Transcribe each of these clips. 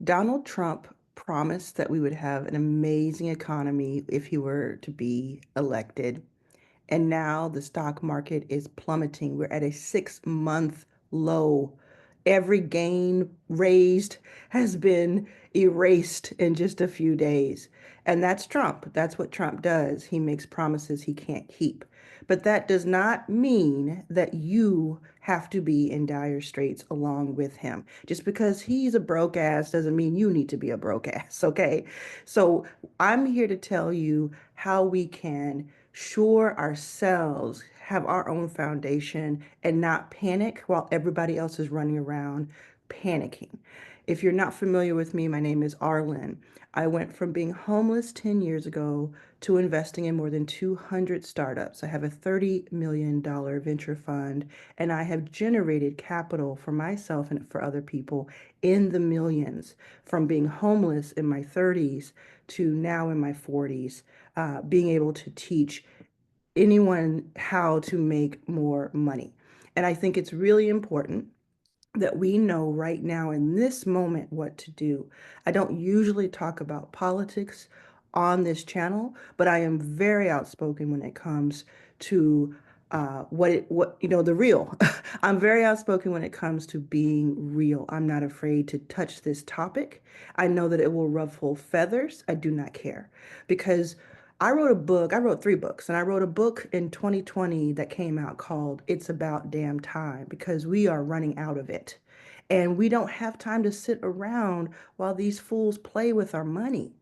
Donald Trump promised that we would have an amazing economy if he were to be elected. And now the stock market is plummeting. We're at a 6-month low. Every gain raised has been erased in just a few days. And that's Trump. That's what Trump does. He makes promises he can't keep. But that does not mean that you have to be in dire straits along with him. Just because he's a broke ass doesn't mean you need to be a broke ass, okay? So I'm here to tell you how we can sure ourselves have our own foundation and not panic while everybody else is running around panicking. If you're not familiar with me, my name is Arlan. I went from being homeless 10 years ago to investing in more than 200 startups. I have a $30 million venture fund, and I have generated capital for myself and for other people in the millions from being homeless in my 30s to now in my 40s, being able to teach anyone how to make more money. And I think it's really important that we know right now in this moment what to do. I don't usually talk about politics on this channel, but I am very outspoken when it comes to the real. I'm very outspoken when it comes to being real. I'm not afraid to touch this topic. I know that it will ruffle feathers. I do not care because I wrote 3 books, and I wrote a book in 2020 that came out called It's About Damn Time because we are running out of it. And we don't have time to sit around while these fools play with our money.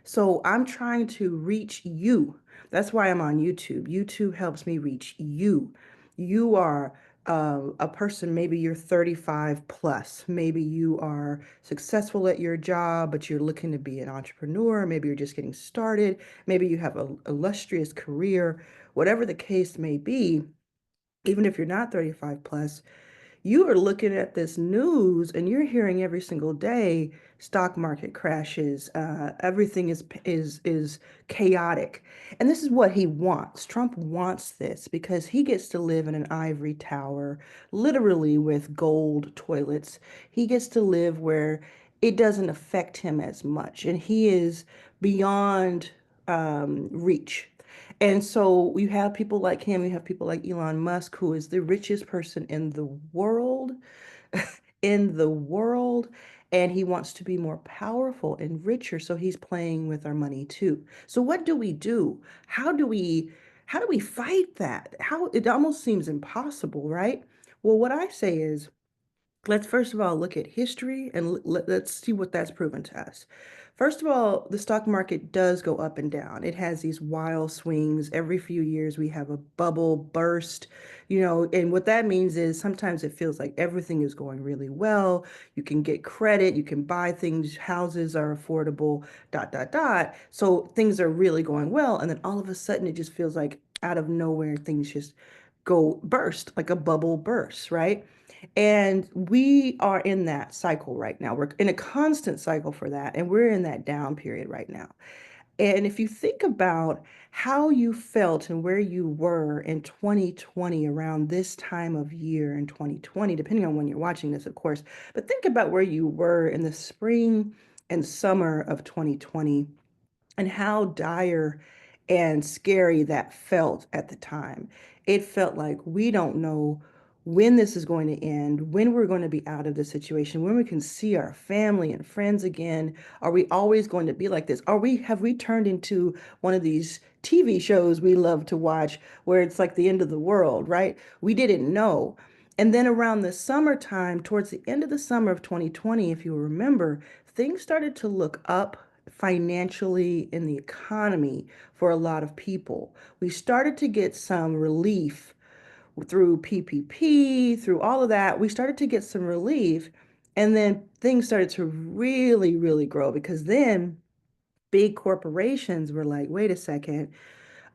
So I'm trying to reach you. That's why I'm on YouTube. YouTube helps me reach you. You are a person, maybe you're 35 plus. Maybe you are successful at your job, but you're looking to be an entrepreneur. Maybe you're just getting started. Maybe you have an illustrious career. Whatever the case may be, even if you're not 35 plus, you are looking at this news and you're hearing every single day stock market crashes, everything is chaotic. And this is what he wants. Trump wants this because he gets to live in an ivory tower, literally with gold toilets. He gets to live where it doesn't affect him as much, and he is beyond reach. And so we have people like him, we have people like Elon Musk, who is the richest person in the world, in the world, and he wants to be more powerful and richer, so he's playing with our money too. So what do we do? How do we how do we fight that? How it almost seems impossible, right? Well, what I say is let's first of all look at history and let's see what that's proven to us. First of all, the stock market does go up and down. It has these wild swings. Every few years, we have a bubble burst, and what that means is sometimes it feels like everything is going really well. You can get credit, you can buy things, houses are affordable, dot, dot, dot. So things are really going well. And then all of a sudden, it just feels like out of nowhere, things just go burst, like a bubble burst, right? And we are in that cycle right now. We're in a constant cycle for that. And we're in that down period right now. And if you think about how you felt and where you were in 2020 around this time of year in 2020, depending on when you're watching this, of course, but think about where you were in the spring and summer of 2020 and how dire and scary that felt at the time. It felt like we don't know when this is going to end, when we're going to be out of this situation, when we can see our family and friends again. Are we always going to be like this? Have we turned into one of these TV shows we love to watch where it's like the end of the world, right? We didn't know. And then around the summertime, towards the end of the summer of 2020, if you remember, things started to look up financially in the economy for a lot of people. We started to get some relief through PPP, through all of that. We started to get some relief, and then things started to really, really grow because then big corporations were like, wait a second,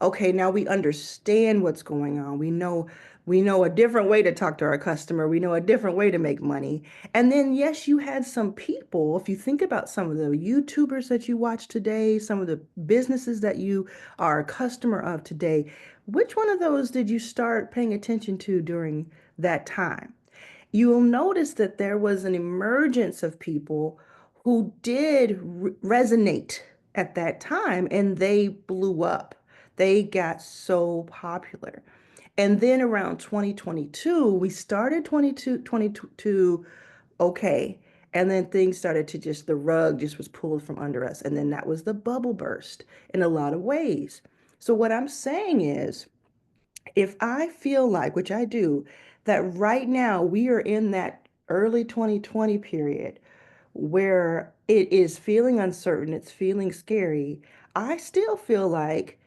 okay, now we understand what's going on. We know a different way to talk to our customer. We know a different way to make money. And then yes, you had some people, if you think about some of the YouTubers that you watch today, some of the businesses that you are a customer of today, which one of those did you start paying attention to during that time? You will notice that there was an emergence of people who did resonate at that time, and they blew up. They got so popular. And then around 2022, we started 22 okay. And then things started to just, the rug just was pulled from under us. And then that was the bubble burst in a lot of ways. So what I'm saying is, if I feel like, which I do, that right now we are in that early 2020 period where it is feeling uncertain, it's feeling scary, I still feel like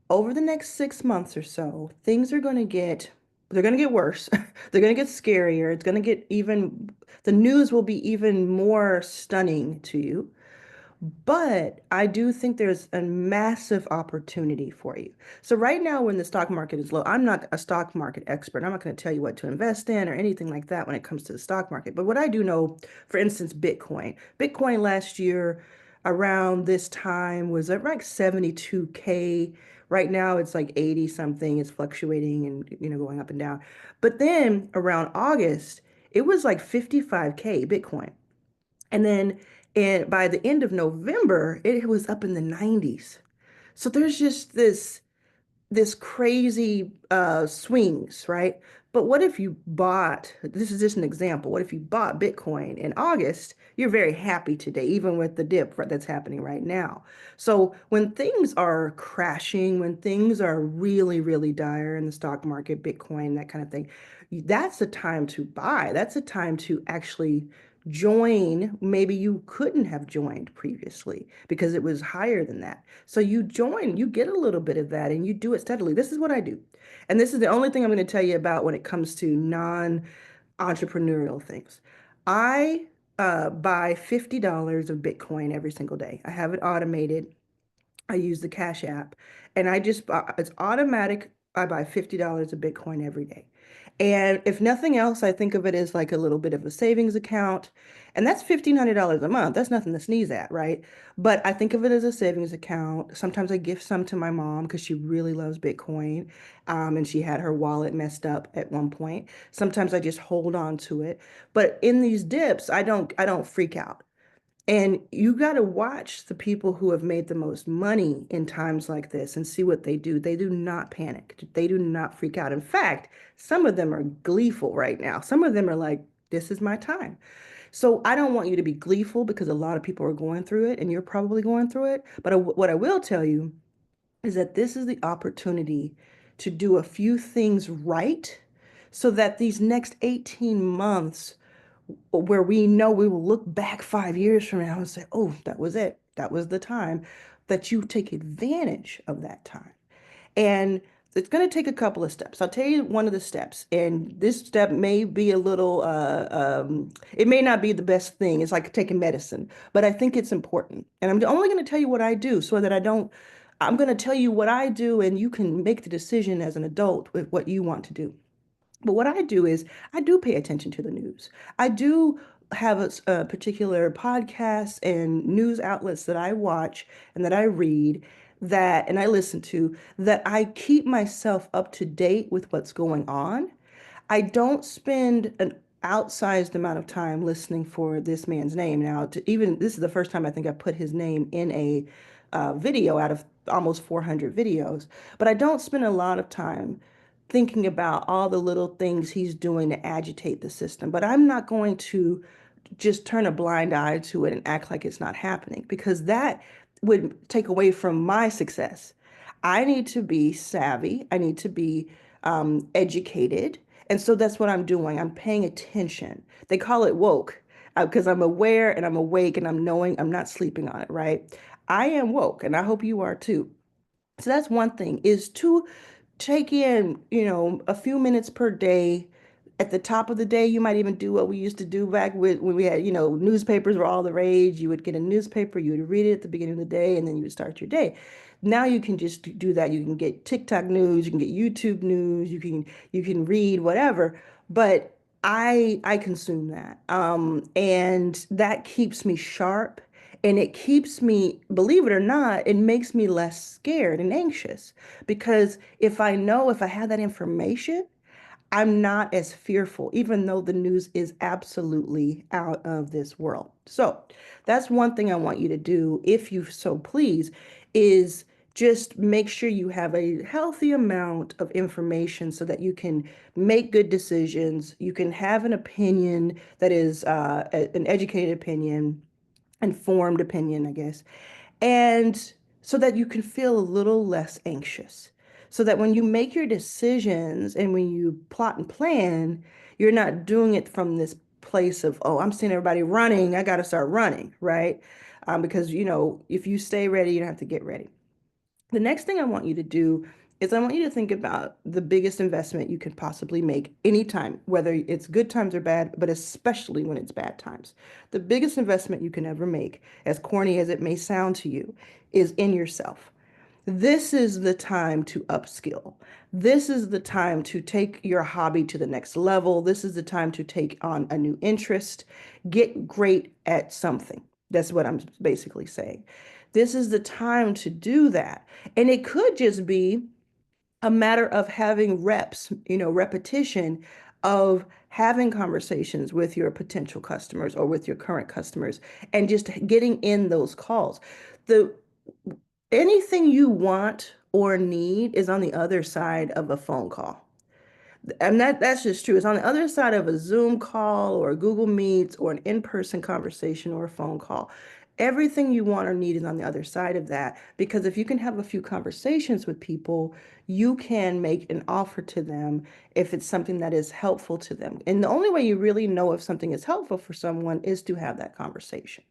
over the next 6 months or so, things are going to get, they're going to get worse. They're going to get scarier. It's going to get even, the news will be even more stunning to you. But I do think there's a massive opportunity for you. So right now, when the stock market is low, I'm not a stock market expert. I'm not going to tell you what to invest in or anything like that when it comes to the stock market. But what I do know, for instance, Bitcoin. Bitcoin last year around this time was at like 72K. Right now it's like 80 something. It's fluctuating and going up and down. But then around August, it was like 55K Bitcoin. And then by the end of November, it was up in the 90s. So there's just this crazy swings, right? But what if you bought, this is just an example, what if you bought Bitcoin in August? You're very happy today, even with the dip that's happening right now. So when things are crashing, when things are really, really dire in the stock market, Bitcoin, that kind of thing, that's a time to buy. That's a time to actually join. Maybe you couldn't have joined previously because it was higher than that. So you join, you get a little bit of that and you do it steadily. This is what I do. And this is the only thing I'm going to tell you about when it comes to non-entrepreneurial things. I buy $50 of Bitcoin every single day. I have it automated. I use the Cash App, and it's automatic. I buy $50 of Bitcoin every day. And if nothing else, I think of it as like a little bit of a savings account. And that's $1,500 a month. That's nothing to sneeze at, right? But I think of it as a savings account. Sometimes I gift some to my mom because she really loves Bitcoin. And she had her wallet messed up at one point. Sometimes I just hold on to it. But in these dips, I don't freak out. And you got to watch the people who have made the most money in times like this and see what they do. They do not panic. They do not freak out. In fact, some of them are gleeful right now. Some of them are like, this is my time. So I don't want you to be gleeful because a lot of people are going through it and you're probably going through it. But what I will tell you is that this is the opportunity to do a few things right so that these next 18 months where we know we will look back 5 years from now and say, oh, that was it. That was the time that you take advantage of that time. And it's going to take a couple of steps. I'll tell you one of the steps. And this step may be a little, it may not be the best thing. It's like taking medicine, but I think it's important. And I'm only going to tell you what I do so that I'm going to tell you what I do and you can make the decision as an adult with what you want to do. But what I do is I do pay attention to the news. I do have a particular podcasts and news outlets that I watch and that I read and I listen to that I keep myself up to date with what's going on. I don't spend an outsized amount of time listening for this man's name. Now, this is the first time I think I put his name in a video out of almost 400 videos, but I don't spend a lot of time thinking about all the little things he's doing to agitate the system. But I'm not going to just turn a blind eye to it and act like it's not happening because that would take away from my success. I need to be savvy. I need to be educated. And so that's what I'm doing. I'm paying attention. They call it woke because I'm aware and I'm awake and I'm knowing I'm not sleeping on it, right? I am woke and I hope you are too. So that's one thing is to take in, a few minutes per day. At the top of the day, you might even do what we used to do back when we had, newspapers were all the rage. You would get a newspaper, you would read it at the beginning of the day, and then you would start your day. Now you can just do that. You can get TikTok news, you can get YouTube news, you can read whatever. But I consume that. And that keeps me sharp and it keeps me, believe it or not, it makes me less scared and anxious because if I have that information, I'm not as fearful, even though the news is absolutely out of this world. So that's one thing I want you to do, if you so please, is just make sure you have a healthy amount of information so that you can make good decisions. You can have an opinion that is an educated opinion, informed opinion, I guess, and so that you can feel a little less anxious. So that when you make your decisions and when you plot and plan, you're not doing it from this place of, oh, I'm seeing everybody running, I got to start running, right? Because, if you stay ready, you don't have to get ready. The next thing I want you to do is I want you to think about the biggest investment you could possibly make anytime, whether it's good times or bad, but especially when it's bad times. The biggest investment you can ever make, as corny as it may sound to you, is in yourself. This is the time to upskill. This is the time to take your hobby to the next level. This is the time to take on a new interest. Get great at something. That's what I'm basically saying. This is the time to do that. And it could just be a matter of having reps, repetition of having conversations with your potential customers or with your current customers and just getting in those calls. The Anything you want or need is on the other side of a phone call. And that's just true. It's on the other side of a Zoom call or a Google Meets or an in-person conversation or a phone call. Everything you want or need is on the other side of that. Because if you can have a few conversations with people, you can make an offer to them if it's something that is helpful to them. And the only way you really know if something is helpful for someone is to have that conversation.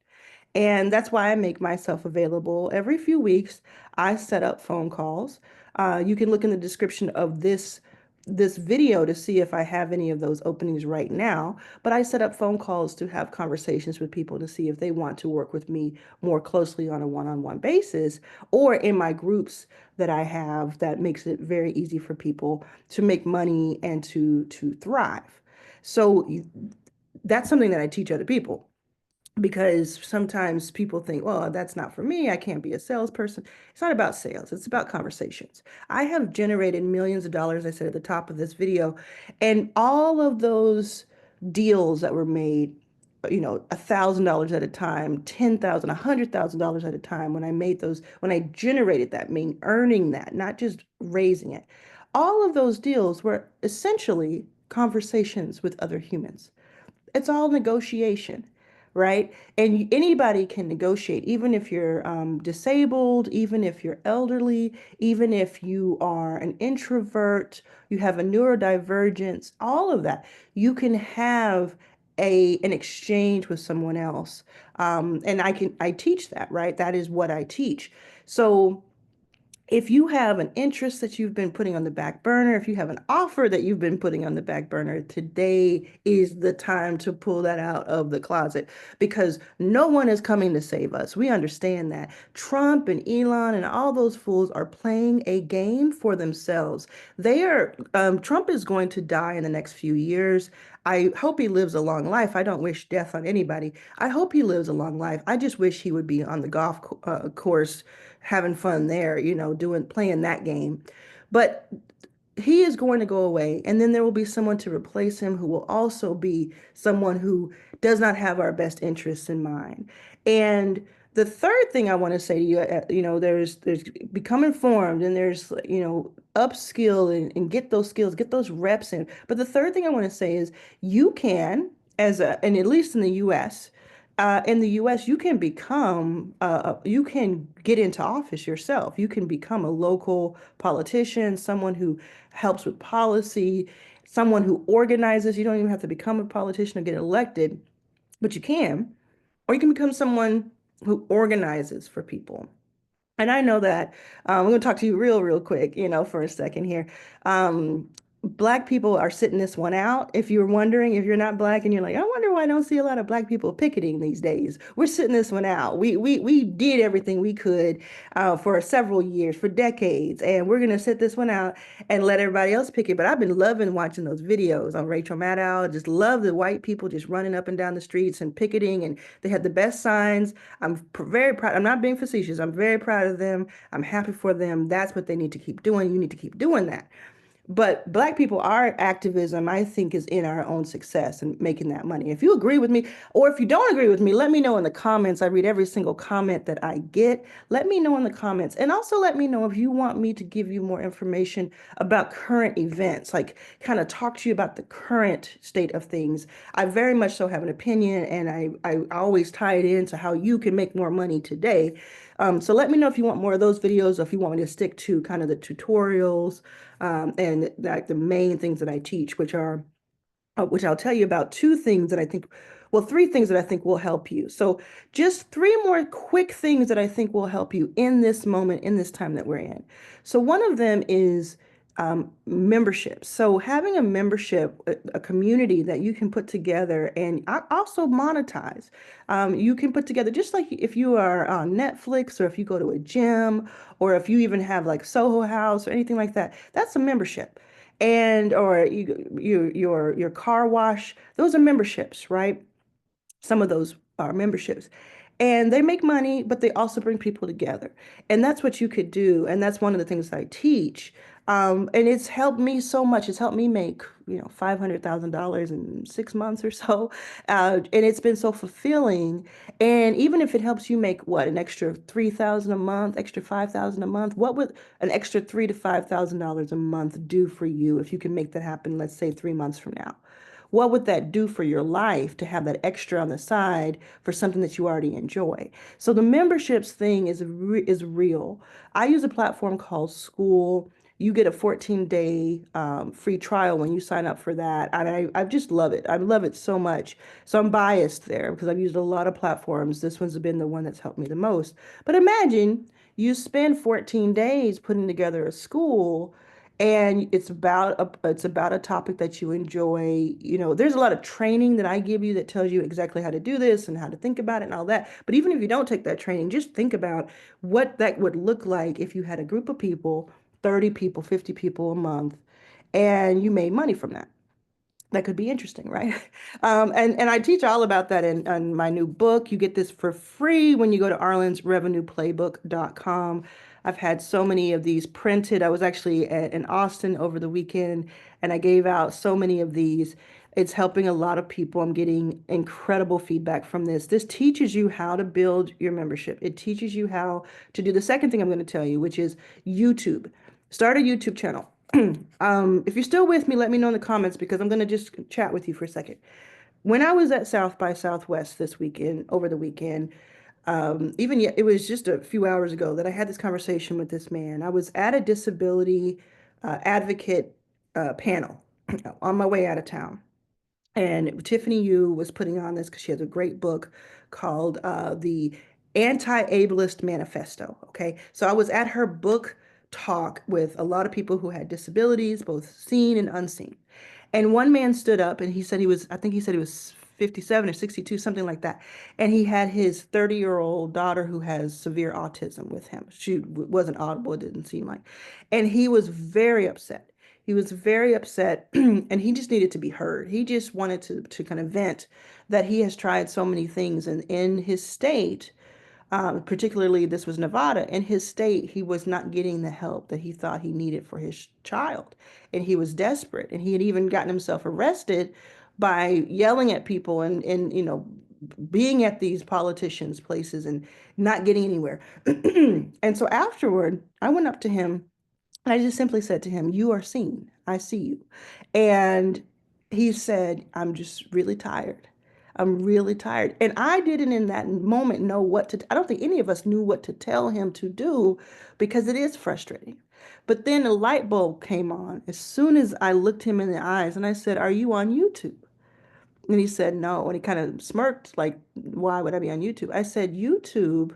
And that's why I make myself available every few weeks. I set up phone calls. You can look in the description of this video to see if I have any of those openings right now. But I set up phone calls to have conversations with people to see if they want to work with me more closely on a one-on-one basis, or in my groups that I have that makes it very easy for people to make money and to thrive. So that's something that I teach other people, because sometimes people think, well, that's not for me. I can't be a salesperson. It's not about sales. It's about conversations. I have generated millions of dollars, I said at the top of this video, and all of those deals that were made, $1,000 at a time, 10,000, $100,000 at a time, when I made those, when I generated that, mean earning that, not just raising it. All of those deals were essentially conversations with other humans. It's all negotiation, right? And anybody can negotiate, even if you're disabled, even if you're elderly, even if you are an introvert, you have a neurodivergence, all of that. You can have an exchange with someone else. And I teach that, right? That is what I teach. So if you have an interest that you've been putting on the back burner, if you have an offer that you've been putting on the back burner, today is the time to pull that out of the closet, because no one is coming to save us. We understand that. Trump and Elon and all those fools are playing a game for themselves. Trump is going to die in the next few years. I hope he lives a long life. I don't wish death on anybody. I hope he lives a long life. I just wish he would be on the golf course having fun there, playing that game. But he is going to go away, and then there will be someone to replace him who will also be someone who does not have our best interests in mind. And the third thing I want to say to you, there's become informed, and there's, upskill and get those skills, get those reps in. But the third thing I want to say is you can, and at least in the US, you can get into office yourself. You can become a local politician, someone who helps with policy, someone who organizes. You don't even have to become a politician or get elected, but you can. Or you can become someone who organizes for people. And I know that I'm going to talk to you real quick, for a second here. Black people are sitting this one out. If you're wondering, if you're not Black and you're like, I wonder why I don't see a lot of Black people picketing these days. We're sitting this one out. We did everything we could for several years, for decades, and we're going to sit this one out and let everybody else picket. But I've been loving watching those videos on Rachel Maddow. Just love the white people just running up and down the streets and picketing, and they had the best signs. I'm very proud. I'm not being facetious. I'm very proud of them. I'm happy for them. That's what they need to keep doing. You need to keep doing that. But Black people, our activism, I think, is in our own success and making that money. If you agree with me, or if you don't agree with me, let me know in the comments. I read every single comment that I get. Let me know in the comments. And also let me know if you want me to give you more information about current events, like kind of talk to you about the current state of things. I very much so have an opinion, and I always tie it into how you can make more money today. So let me know if you want more of those videos, or if you want me to stick to kind of the tutorials, and like the main things that I teach, which I'll tell you about two things that I think, well, three things that I think will help you. So just three more quick things that I think will help you in this moment, in this time that we're in. So one of them is membership. So having a membership, a community that you can put together and also monetize. You can put together, just like if you are on Netflix, or if you go to a gym, or if you even have like Soho House or anything like that, that's a membership. And or your car wash, those are memberships, right? Some of those are memberships. And they make money, but they also bring people together. And that's what you could do. And that's one of the things I teach. And it's helped me so much. It's helped me make, $500,000 in 6 months or so. And it's been so fulfilling. And even if it helps you make what, an extra 3,000 a month, extra 5,000 a month, what would an extra $3,000 to $5,000 a month do for you if you can make that happen, let's say 3 months from now? What would that do for your life to have that extra on the side for something that you already enjoy? So the memberships thing is real. I use a platform called School. You get a 14-day free trial when you sign up for that. And I just love it. I love it so much. So I'm biased there because I've used a lot of platforms. This one's been the one that's helped me the most. But imagine you spend 14 days putting together a school, and it's about a topic that you enjoy. There's a lot of training that I give you that tells you exactly how to do this and how to think about it and all that. But even if you don't take that training, just think about what that would look like if you had a group of people, 30 people, 50 people a month, and you made money from that. That could be interesting, right? And I teach all about that in my new book. You get this for free when you go to arlansrevenueplaybook.com. I've had so many of these printed. I was actually in Austin over the weekend, and I gave out so many of these. It's helping a lot of people. I'm getting incredible feedback from this. This teaches you how to build your membership. It teaches you how to do the second thing I'm going to tell you, which is YouTube. Start a YouTube channel. If you're still with me, let me know in the comments, because I'm going to just chat with you for a second. When I was at South by Southwest this weekend, over the weekend, even yet, it was just a few hours ago that I had this conversation with this man. I was at a disability advocate panel on my way out of town. And Tiffany Yu was putting on this because she has a great book called The Anti-Ableist Manifesto. Okay. So I was at her book talk with a lot of people who had disabilities, both seen and unseen. And one man stood up and I think he said he was 57 or 62, something like that. And he had his 30-year-old daughter who has severe autism with him. She wasn't audible, it didn't seem like. And he was very upset. He was very upset, and he just needed to be heard. He just wanted to kind of vent that he has tried so many things, and in his state, particularly this was Nevada, in his state, he was not getting the help that he thought he needed for his child. And he was desperate. And he had even gotten himself arrested by yelling at people and being at these politicians' places and not getting anywhere. And so afterward, I went up to him and I just simply said to him, "You are seen. I see you." And he said, "I'm just really tired. I'm really tired." And I didn't in that moment know what to, I don't think any of us knew what to tell him to do, because it is frustrating. But then a light bulb came on as soon as I looked him in the eyes and I said, "Are you on YouTube?" And he said, "No." And he kind of smirked, like, "Why would I be on YouTube?" I said, "YouTube,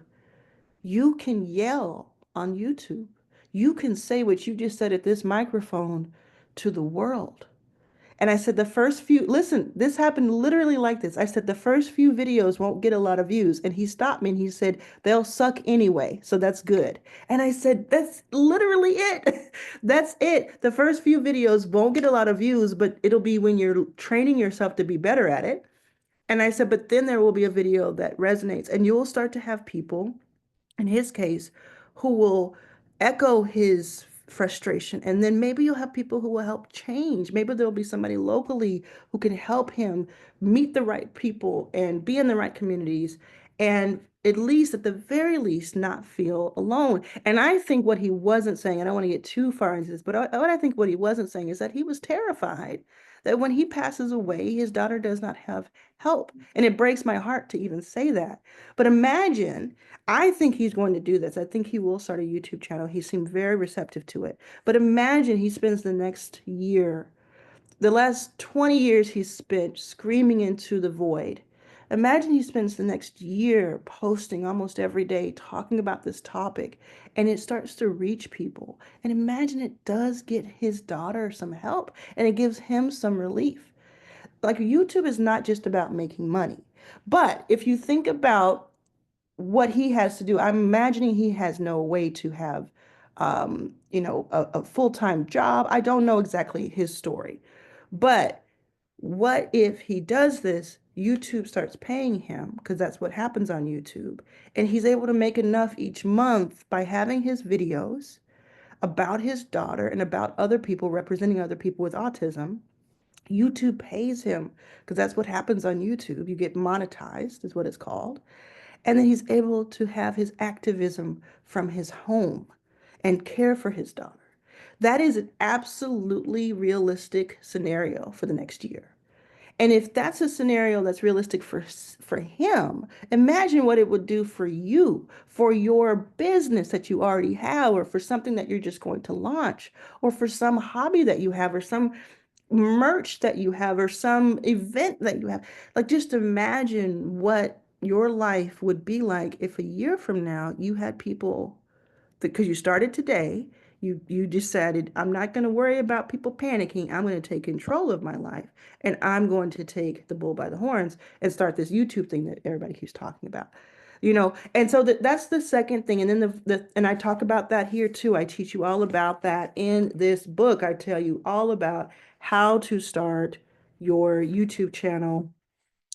you can yell on YouTube. You can say what you just said at this microphone to the world." And I said, the first few, listen, this happened literally like this. I said, the first few videos won't get a lot of views. And he stopped me and he said, "They'll suck anyway. So that's good." And I said, that's literally it. That's it. The first few videos won't get a lot of views, but it'll be when you're training yourself to be better at it. And I said, but then there will be a video that resonates, and you'll start to have people, in his case, who will echo his frustration. And then maybe you'll have people who will help change. Maybe there'll be somebody locally who can help him meet the right people and be in the right communities, and at least, at the very least, not feel alone. And I think what he wasn't saying, I don't want to get too far into this, but what I think what he wasn't saying is that he was terrified that when he passes away, his daughter does not have help. And it breaks my heart to even say that. But imagine, I think he's going to do this. I think he will start a YouTube channel. He seemed very receptive to it. But imagine he spends the next year, the last 20 years he's spent screaming into the void. Imagine he spends the next year posting almost every day, talking about this topic, and it starts to reach people. And imagine it does get his daughter some help and it gives him some relief. Like, YouTube is not just about making money. But if you think about what he has to do, I'm imagining he has no way to have, a full-time job. I don't know exactly his story. But what if he does this? YouTube starts paying him, because that's what happens on YouTube. And he's able to make enough each month by having his videos about his daughter and about other people, representing other people with autism. YouTube pays him, because that's what happens on YouTube. You get monetized, is what it's called. And then he's able to have his activism from his home and care for his daughter. That is an absolutely realistic scenario for the next year. And if that's a scenario that's realistic for him, imagine what it would do for you, for your business that you already have, or for something that you're just going to launch, or for some hobby that you have, or some merch that you have, or some event that you have. Like, just imagine what your life would be like if a year from now you had people, because you started today, you decided, I'm not going to worry about people panicking. I'm going to take control of my life, and I'm going to take the bull by the horns and start this YouTube thing that everybody keeps talking about. And so that's the second thing. And then and I talk about that here too. I teach you all about that in this book. I tell you all about how to start your YouTube channel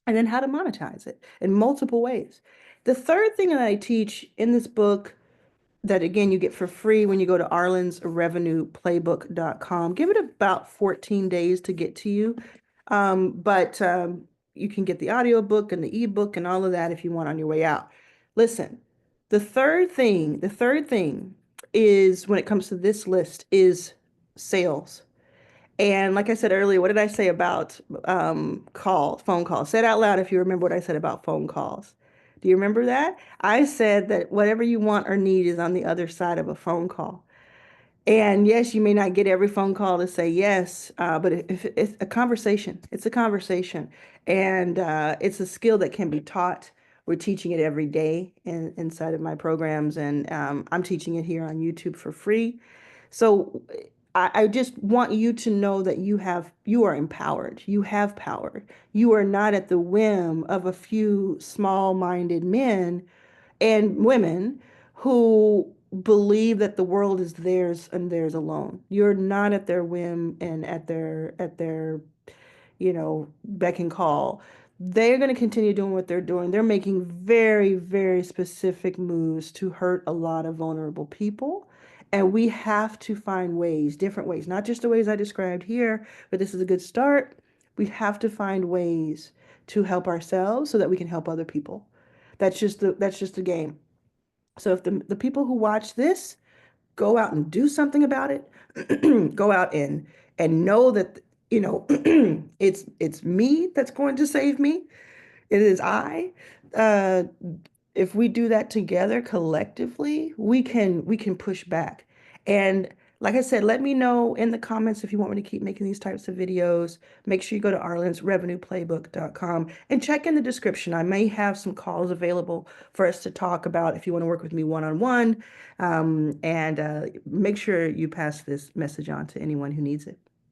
and then how to monetize it in multiple ways. The third thing that I teach in this book, that again you get for free when you go to arlansrevenueplaybook.com. Give it about 14 days to get to you. But you can get the audiobook and the ebook and all of that if you want on your way out. Listen, the third thing is, when it comes to this list, is sales. And like I said earlier, what did I say about phone calls? Say it out loud if you remember what I said about phone calls. Do you remember that? I said that whatever you want or need is on the other side of a phone call. And yes, you may not get every phone call to say yes, but if it's a conversation, it's a conversation. And it's a skill that can be taught. We're teaching it every day inside of my programs, and I'm teaching it here on YouTube for free. So I just want you to know that you are empowered. You have power. You are not at the whim of a few small-minded men and women who believe that the world is theirs and theirs alone. You're not at their whim and at their beck and call. They're going to continue doing what they're doing. They're making very, very specific moves to hurt a lot of vulnerable people. And we have to find ways, different ways, not just the ways I described here, but this is a good start. We have to find ways to help ourselves so that we can help other people. That's just the game. So if the people who watch this go out and do something about it, go out and know that, it's me that's going to save me. It is I. Uh, if we do that together collectively, we can push back. And like I said, let me know in the comments if you want me to keep making these types of videos. Make sure you go to arlansrevenueplaybook.com and check in the description. I may have some calls available for us to talk about if you want to work with me one-on-one. And make sure you pass this message on to anyone who needs it.